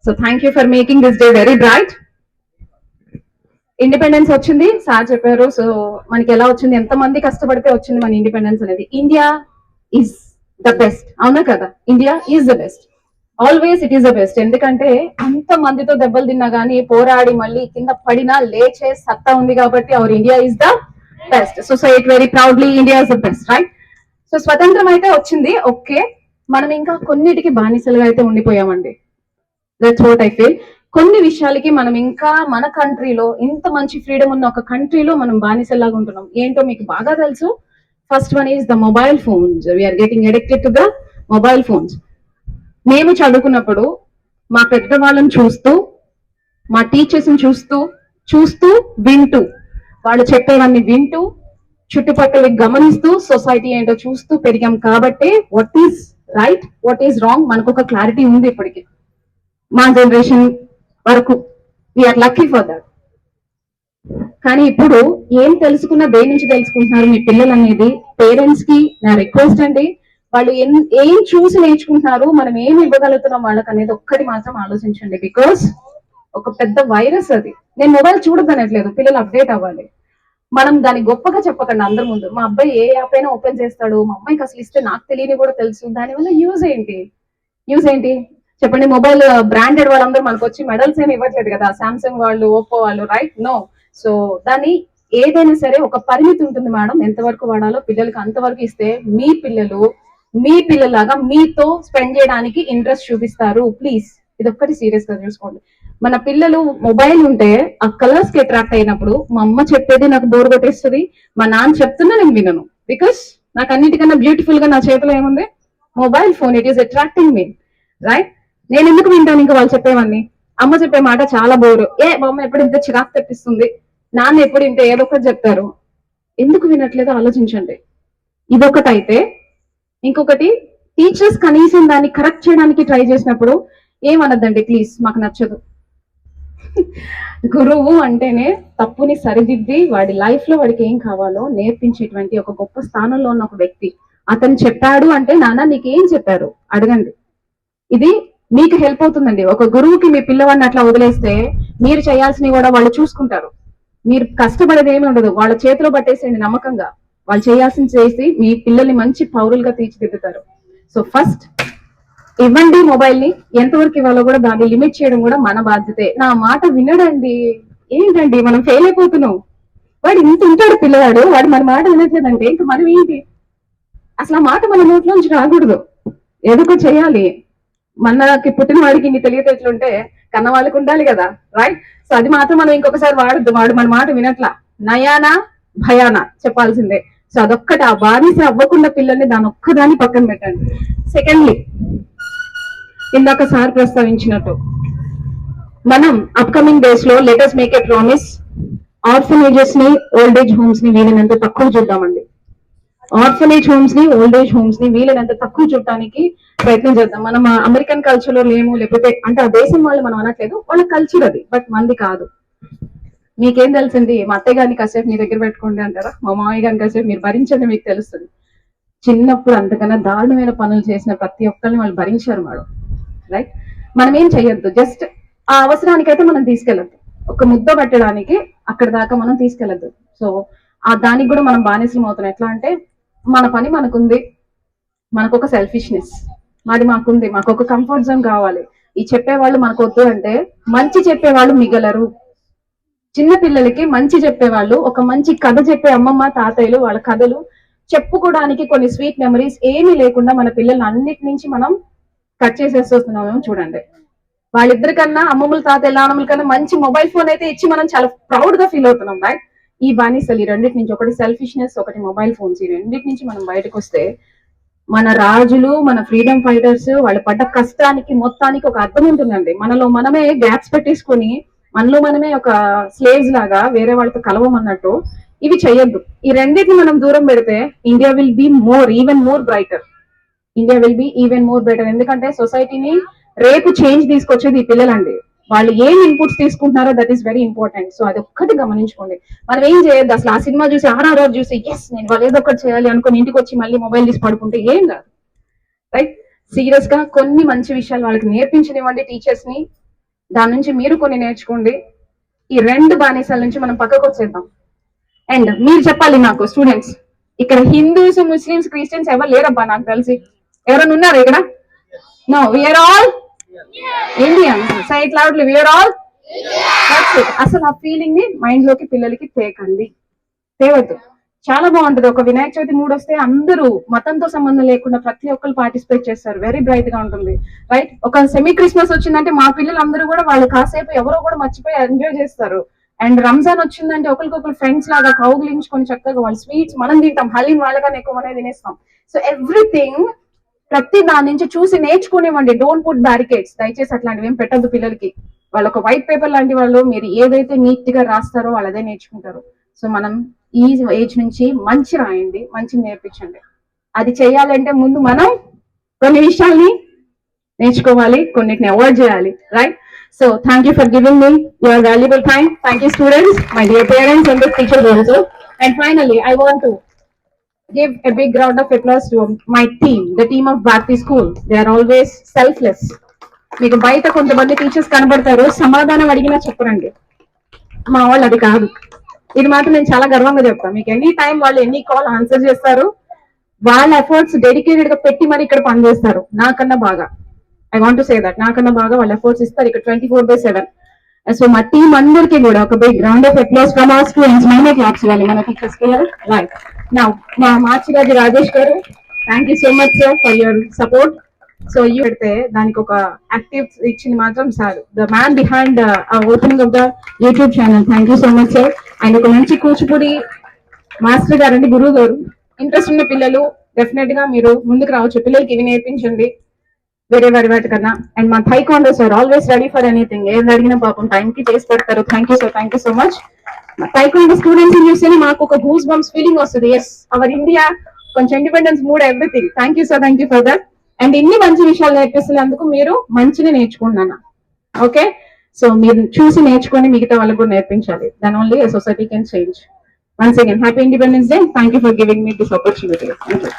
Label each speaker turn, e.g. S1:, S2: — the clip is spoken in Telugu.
S1: So thank you for making this day very bright. Independence వచ్చింది సార్ చెప్పారు. సో మనకి ఎలా వచ్చింది, ఎంత మంది కష్టపడితే వచ్చింది మన ఇండిపెండెన్స్ అనేది. ఇండియా ఈజ్ ద బెస్ట్, అవునా కదా? India is the best, always it is the best. ఎందుకంటే అంత మందితో దెబ్బలు తిన్నా గానీ పోరాడి మళ్ళీ కింద పడినా లేచే సత్తా ఉంది కాబట్టి our India is the best. So say it very proudly, India is the best, right? So స్వతంత్రం అయితే వచ్చింది, ఓకే. మనం ఇంకా కొన్నిటికి బానిసలుగా అయితే ఉండిపోయామండి. That's what I feel. కొన్ని విషయాలకి మనం ఇంకా మన కంట్రీలో, ఇంత మంచి ఫ్రీడమ్ ఉన్న ఒక కంట్రీలో మనం బానిసల్లాగా ఉంటున్నాం. ఏంటో మీకు బాగా తెలుసు. First one is the mobile phones. We are getting addicted to the mobile phones. మేము చదువుకున్నప్పుడు మా పెద్దవాళ్ళని చూస్తూ, మా టీచర్స్ ని చూస్తూ వింటూ, వాళ్ళు చెప్పేవన్నీ వింటూ, చుట్టుపక్కల గమనిస్తూ, సొసైటీ ఏంటో చూస్తూ పెరిగాం కాబట్టి what is right, what is wrong మనకు ఒక క్లారిటీ ఉంది ఇప్పటికి. మా జనరేషన్ వరకు వీఆర్ లక్కీ ఫర్ దట్. కానీ ఇప్పుడు ఏం తెలుసుకున్నా దేని నుంచి తెలుసుకుంటున్నారు మీ పిల్లలు అనేది పేరెంట్స్ కి నా రిక్వెస్ట్ అండి. వాళ్ళు ఏం చూసి నేర్చుకుంటున్నారు, మనం ఏం ఇవ్వగలుగుతున్నాం వాళ్ళకి అనేది ఒక్కటి మాత్రం ఆలోచించండి. బికాస్ ఒక పెద్ద వైరస్ అది. నేను మొబైల్ చూడదనట్లేదు, పిల్లలు అప్డేట్ అవ్వాలి. మనం దాన్ని గొప్పగా చెప్పకండి అందరి ముందు. మా అబ్బాయి ఏ యాప్ అయినా ఓపెన్ చేస్తాడు, మా అమ్మాయికి అసలు ఇస్తే నాకు తెలియని కూడా తెలుసు. దానివల్ల యూజ్ ఏంటి చెప్పండి? మొబైల్ బ్రాండెడ్ వాళ్ళందరూ మనకు వచ్చి మెడల్స్ ఏమి ఇవ్వట్లేదు కదా, సామ్సంగ్ వాళ్ళు, ఓప్పో వాళ్ళు, రైట్? నో. సో దాన్ని ఏదైనా సరే ఒక పరిమితి ఉంటుంది మేడం, ఎంతవరకు వాడాలో పిల్లలకి అంతవరకు ఇస్తే మీ పిల్లలు మీ పిల్లలాగా మీతో స్పెండ్ చేయడానికి ఇంట్రెస్ట్ చూపిస్తారు. ప్లీజ్ ఇది ఒక్కటి సీరియస్ గా చూసుకోండి. మన పిల్లలు మొబైల్ ఉంటే ఆ కలర్స్ కి అట్రాక్ట్ అయినప్పుడు, మా అమ్మ చెప్పేది నాకు బోర్ కొట్టేస్తుంది, మా నాన్న చెప్తున్నా నేను వినను. బికాస్ నాకు అన్నిటికన్నా బ్యూటిఫుల్ గా నా చేతిలో ఏముంది? Mobile phone. It is attracting me, right? నేను ఎందుకు వింటాను ఇంకా వాళ్ళు చెప్పేవన్నీ? అమ్మ చెప్పే మాట చాలా బోరు. మా అమ్మ ఎప్పుడు ఇంత చిరాకు తెప్పిస్తుంది, నాన్న ఎప్పుడు ఇంత ఏదో ఒకటి చెప్తారు. ఎందుకు వినట్లేదో ఆలోచించండి. ఇదొకటి అయితే, ఇంకొకటి టీచర్స్ కనీసం దాన్ని కరెక్ట్ చేయడానికి ట్రై చేసినప్పుడు ఏమనద్దండి ప్లీజ్, మాకు నచ్చదు. గురువు అంటేనే తప్పుని సరిదిద్ది వాడి లైఫ్ లో వాడికి ఏం కావాలో నేర్పించేటువంటి ఒక గొప్ప స్థానంలో ఉన్న ఒక వ్యక్తి. అతను చెప్పాడు అంటే, నాన్న నీకేం చెప్పారు అడగండి. ఇది మీకు హెల్ప్ అవుతుందండి. ఒక గురువుకి మీ పిల్లవాడిని అట్లా వదిలేస్తే మీరు చేయాల్సినవి కూడా వాళ్ళు చూసుకుంటారు. మీరు కష్టపడేది ఏమి ఉండదు, వాళ్ళ చేతిలో పట్టేసేయండి నమ్మకంగా. వాళ్ళు చేయాల్సింది చేసి మీ పిల్లల్ని మంచి పౌరులుగా తీర్చిదిద్దుతారు. సో ఫస్ట్ ఇవ్వండి మొబైల్ ని. ఎంతవరకు ఇవ్వాలో కూడా దాన్ని లిమిట్ చేయడం కూడా మన బాధ్యతే. నా మాట వినడండి. ఏంటండి మనం ఫెయిల్ అయిపోతున్నాం. వాడు ఇంత ఉంటాడు పిల్లవాడు, వాడు మన మాట వినట్లేదంటే ఇంకా మనం ఏంటి? అసలు ఆ మాట మన నోట్లోంచి రాకూడదు, ఏదో ఒకటి చేయాలి. మనకి పుట్టిన వాడికి ఇన్ని తెలియటట్లుంటే కన్న వాళ్ళకి ఉండాలి కదా, రైట్? సో అది మాత్రం మనం ఇంకొకసారి వాడద్దు. వాడు మన మాట వినట్లా, నయానా భయానా చెప్పాల్సిందే. సో అదొక్కటి, ఆ బానిస అవ్వకుండా పిల్లల్ని దాని ఒక్కదాన్ని పక్కన పెట్టండి. సెకండ్లీ, ఇందాక సార్ ప్రస్తావించినట్టు, మనం అప్కమింగ్ డేస్ లో letters make a promise, orphanages ని, ఓల్డ్ ఏజ్ హోమ్స్ ని వీలైనంత తక్కువ చూద్దామండి. ఆర్ఫనేజ్ హోమ్స్ ని, ఓల్డ్ ఏజ్ హోమ్స్ ని వీలైనంత తక్కువ చూడటానికి ప్రయత్నం చేద్దాం. మనం అమెరికన్ కల్చర్ లో లేము, లేకపోతే అంటే ఆ దేశం వాళ్ళు మనం అనట్లేదు, వాళ్ళ కల్చర్ అది, బట్ మంది కాదు. మీకేం తెలిసింది? మా అత్తయ్య గారిని కాసేపు మీ దగ్గర పెట్టుకోండి అంటారా, మా మామయ్య గారిని కాసేపు మీరు భరించండి, మీకు తెలుస్తుంది. చిన్నప్పుడు అంతకన్నా దారుణమైన పనులు చేసిన ప్రతి ఒక్కరిని వాళ్ళు భరించారు మేడం, రైట్? మనం ఏం చెయ్యొద్దు, జస్ట్ ఆ అవసరానికైతే మనం తీసుకెళ్ళద్దు. ఒక ముద్ద పెట్టడానికి అక్కడ దాకా మనం తీసుకెళ్ళద్దు. సో ఆ దానికి కూడా మనం బానిసం అవుతాం. ఎట్లా అంటే, మన పని మనకుంది, మనకు ఒక సెల్ఫిష్నెస్ మాకుంది, మాకు ఒక కంఫర్ట్ జోన్ కావాలి. ఈ చెప్పేవాళ్ళు మనకు వద్దు అంటే మంచి చెప్పేవాళ్ళు మిగలరు. చిన్న పిల్లలకి మంచి చెప్పేవాళ్ళు, ఒక మంచి కథ చెప్పే అమ్మమ్మ తాతయ్యలు, వాళ్ళ కథలు చెప్పుకోవడానికి కొన్ని స్వీట్ మెమరీస్ ఏమీ లేకుండా మన పిల్లల్ని అన్నిటి నుంచి మనం కట్ చేసేస్తున్నామేమో చూడండి. వాళ్ళిద్దరికన్నా అమ్మమ్మల తాతయ్య నాన్నమ్మల కన్నా మంచి మొబైల్ ఫోన్ అయితే ఇచ్చి మనం చాలా ప్రౌడ్ గా ఫీల్ అవుతున్నాం, రైట్? ఈ బానిసలు ఈ రెండింటి నుంచి, ఒకటి సెల్ఫిష్నెస్, ఒకటి మొబైల్ ఫోన్స్, ఈ రెండింటి నుంచి మనం బయటకు వస్తే మన రాజులు, మన ఫ్రీడమ్ ఫైటర్స్ వాళ్ళు పడ్డ కష్టానికి మొత్తానికి ఒక అర్థం ఉంటుందండి. మనలో మనమే గ్యాప్స్ పెట్టేసుకొని మనలో మనమే ఒక స్లేవ్స్ లాగా వేరే వాళ్ళతో కలవమన్నట్టు ఇవి చెయ్యొద్దు. ఈ రెండింటిని మనం దూరం పెడితే India will be even more brighter. India will be even more better. ఎందుకంటే సొసైటీని రేపు చేంజ్ తీసుకొచ్చేది ఈ పిల్లలండి. వాళ్ళు ఏం ఇన్పుట్స్ తీసుకుంటున్నారో that is very important. So అది ఒక్కటి గమనించుకోండి. మనం ఏం చేయొద్దు అసలు. ఆ సినిమా చూసి ఆర్ఆర్ఆర్ చూసి ఎస్ నేను వాళ్ళు ఏదో ఒకటి చేయాలి అనుకుని ఇంటికి వచ్చి మళ్ళీ మొబైల్ తీసి పడుకుంటే ఏం కాదు, రైట్? సీరియస్ గా కొన్ని మంచి విషయాలు వాళ్ళకి నేర్పించనివ్వండి టీచర్స్ ని. దాని నుంచి మీరు కొన్ని నేర్చుకోండి. ఈ రెండు బానిసాల నుంచి మనం పక్కకు వచ్చేద్దాం. అండ్ మీరు చెప్పాలి నాకు స్టూడెంట్స్, ఇక్కడ హిందూస్, ముస్లిమ్స్, క్రిస్టియన్స్ ఎవరు లేరబ్బా నాకు తెలిసి. ఎవరైనా ఉన్నారు ఇక్కడ? No, we are all Indian. Say it loudly, we are all. అసలు ఆ ఫీలింగ్ ని మైండ్ లోకి పిల్లలకి తేవద్దు. చాలా బాగుంటది. ఒక వినాయక చవితి మూడు వస్తే అందరూ మతంతో సంబంధం లేకుండా ప్రతి ఒక్కరు పార్టిసిపేట్ చేస్తారు. వెరీ బ్రైట్ గా ఉంటుంది, రైట్? ఒక సెమీ క్రిస్మస్ వచ్చిందంటే మా పిల్లలు అందరూ కూడా వాళ్ళు కాసేపు ఎవరో కూడా మర్చిపోయి ఎంజాయ్ చేస్తారు. అండ్ రంజాన్ వచ్చిందంటే ఒకరికొకరు ఫ్రెండ్స్ లాగా కౌగిలించుకొని చక్కగా వాళ్ళు స్వీట్స్ మనం తింటాం, హలీం వాళ్ళకన్నా ఎక్కువ అనేది తినేస్తాం. సో ఎవ్రీథింగ్ ప్రతి దాని నుంచి చూసి నేర్చుకునేవ్వండి. Don't put barricades. దయచేసి అట్లాంటివి ఏం పెట్టద్దు పిల్లలకి. వాళ్ళు ఒక వైట్ పేపర్ లాంటి వాళ్ళు, మీరు ఏదైతే నీట్ గా రాస్తారో వాళ్ళు అదే నేర్చుకుంటారు. సో మనం ఈ ఏజ్ నుంచి మంచి రాయండి, మంచి నేర్పించండి. అది చేయాలంటే ముందు మనం కొన్ని విషయాల్ని నేర్చుకోవాలి, కొన్నిటిని అవాయిడ్ చేయాలి, right? So thank you for giving me your valuable time. Thank you students, my dear parents and teachers also. And finally I want to give a big round of applause to my team, the team of Bharti School. They are always selfless. మీకు బయట కొంతమంది టీచర్స్ కనబడతారు, సమాధానం అడిగినా చెప్పరండి. మా వాళ్ళు అది కాదు. ఇది మాత్రం నేను చాలా గర్వంగా చెప్తాను. మీకు ఎనీ టైం వాళ్ళు ఎనీ కాల్ ఆన్సర్ చేస్తారు. వాళ్ళ ఎఫర్ట్స్ డెడికేటెడ్ గా పెట్టి మరి ఇక్కడ పనిచేస్తారు. నాకన్నా బాగా, I want to say that, నాకన్నా బాగా వాళ్ళ ఎఫర్ట్స్ ఇస్తారు ఇక్కడ 24/7. సో మా టీం అందరికీ కూడా ఒక big round of applause from our students. మేమే క్లాప్స్ ఇవ్వాలి మన టీచర్స్ కి, రైట్? నౌ మా మార్చిరాజు రాజేష్ గారు, thank you so much sir for your support. So ఈ పెడితే దానికి ఒక యాక్టివ్ ఇచ్చింది మాత్రం sir, the man behind opening of the YouTube channel. Thank you so much sir. ఆయన ఒక మంచి కూచిపూడి మాస్టర్ గారు అండి, గురువు గారు. ఇంట్రెస్ట్ ఉన్న పిల్లలు డెఫినెట్ గా మీరు ముందుకు రావచ్చు. పిల్లలకి ఇవి నేర్పించండి వేరే వాటి కన్నా. అండ్ మా taekwondo sir always ready for anything. ఏది అడిగినా పాపం టైం కి చేసి పెడతారు. Thank you sir, thank you so much. Taekwondo students చూస్తేనే మాకు ఒక గూస్ బంప్స్ ఫీలింగ్ వస్తుంది. ఎస్, అవర్ ఇండియా, కొంచెం independence mood, everything. Thank you sir, thank you for that. And ఇన్ని మంచి విషయాలు నేర్పిస్తున్నందుకు మీరు మంచిని నేర్చుకుంటున్నా. ఓకే, సో మీరు చూసి నేర్చుకొని మిగతా వాళ్ళకు కూడా నేర్పించాలి. Then only society can change. Once again happy independence day. Thank you for giving me this opportunity. Thank you.